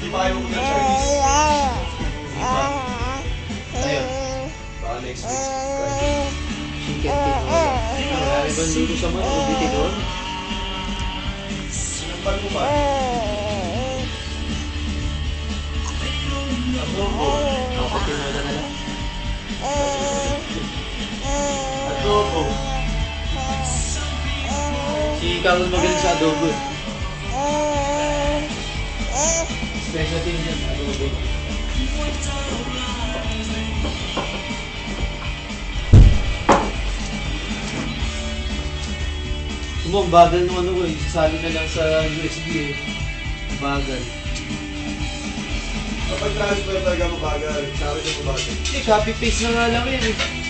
Di ba ayaw mo ng Chinese? Ayun. Baka next week. Chicken tinola. Marami bang luto sa mga ubi tinola? Sinampal mo ba? Adobo. Ako tinola na lang. Adobo. Si Carl magaling sa adobo. Specialty niya, adobo. Ang bagal naman ako eh. Sasali na lang sa USB eh. Bagal. Kapag transfer talaga mabagal, sa akin yung mabagal. Eh, copy paste na nga lang yan eh.